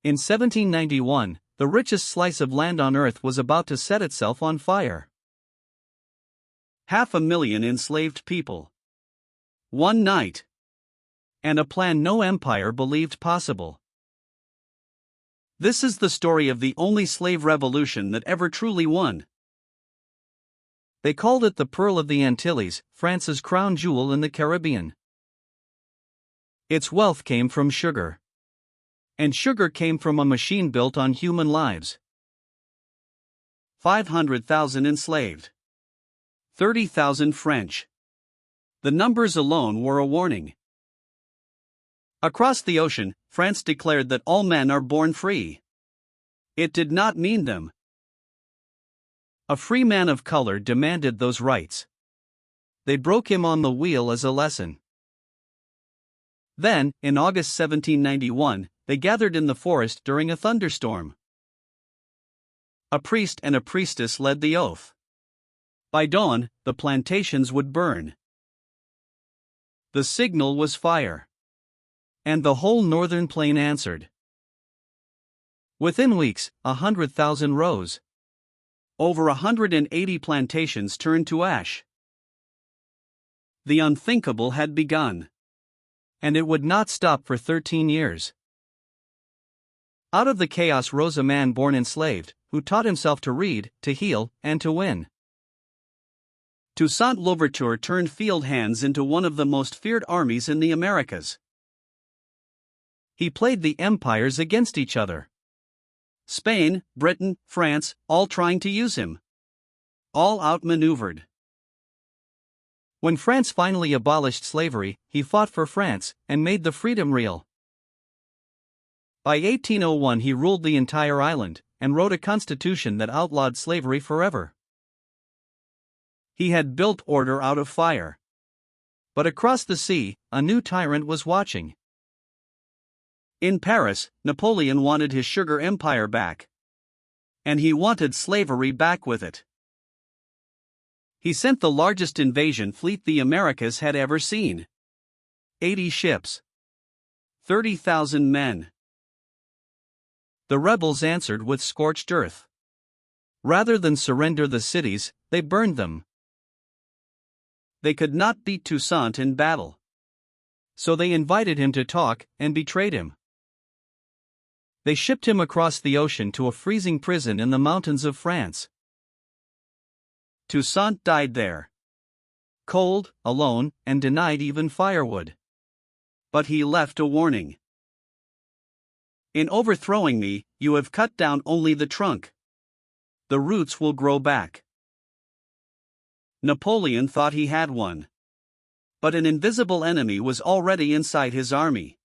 In 1791, the richest slice of land on earth was about to set itself on fire. 500,000 enslaved people. One night. And a plan no empire believed possible. This is the story of the only slave revolution that ever truly won. They called it the Pearl of the Antilles, France's crown jewel in the Caribbean. Its wealth came from sugar. And sugar came from a machine built on human lives. 500,000 enslaved. 30,000 French. The numbers alone were a warning. Across the ocean, France declared that all men are born free. It did not mean them. A free man of color demanded those rights. They broke him on the wheel as a lesson. Then, in August 1791, they gathered in the forest during a thunderstorm. A priest and a priestess led the oath. By dawn, the plantations would burn. The signal was fire. And the whole northern plain answered. Within weeks, 100,000 rose. Over 180 plantations turned to ash. The unthinkable had begun. And it would not stop for 13 years. Out of the chaos rose a man born enslaved, who taught himself to read, to heal, and to win. Toussaint Louverture turned field hands into one of the most feared armies in the Americas. He played the empires against each other. Spain, Britain, France, all trying to use him. All outmaneuvered. When France finally abolished slavery, he fought for France and made the freedom real. By 1801 he ruled the entire island and wrote a constitution that outlawed slavery forever. He had built order out of fire. But across the sea, a new tyrant was watching. In Paris, Napoleon wanted his sugar empire back. And he wanted slavery back with it. He sent the largest invasion fleet the Americas had ever seen. 80 ships. 30,000 men. The rebels answered with scorched earth. Rather than surrender the cities, they burned them. They could not beat Toussaint in battle. So they invited him to talk and betrayed him. They shipped him across the ocean to a freezing prison in the mountains of France. Toussaint died there. Cold, alone, and denied even firewood. But he left a warning. In overthrowing me, you have cut down only the trunk. The roots will grow back. Napoleon thought he had one. But an invisible enemy was already inside his army.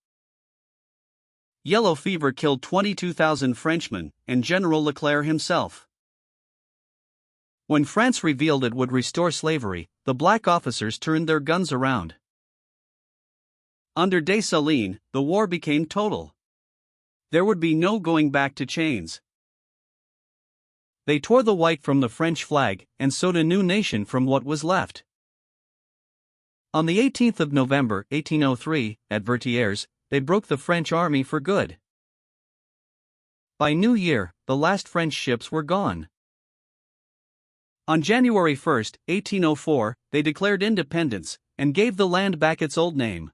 Yellow fever killed 22,000 Frenchmen, and General Leclerc himself. When France revealed it would restore slavery, the black officers turned their guns around. Under Dessalines, the war became total. There would be no going back to chains. They tore the white from the French flag and sewed a new nation from what was left. On the 18th of November, 1803, at Vertières, they broke the French army for good. By New Year, the last French ships were gone. On January 1, 1804, they declared independence and gave the land back its old name.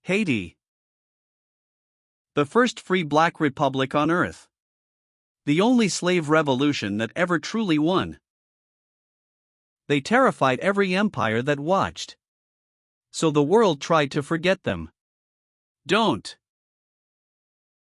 Haiti. The first free black republic on earth. The only slave revolution that ever truly won. They terrified every empire that watched. So the world tried to forget them. Don't.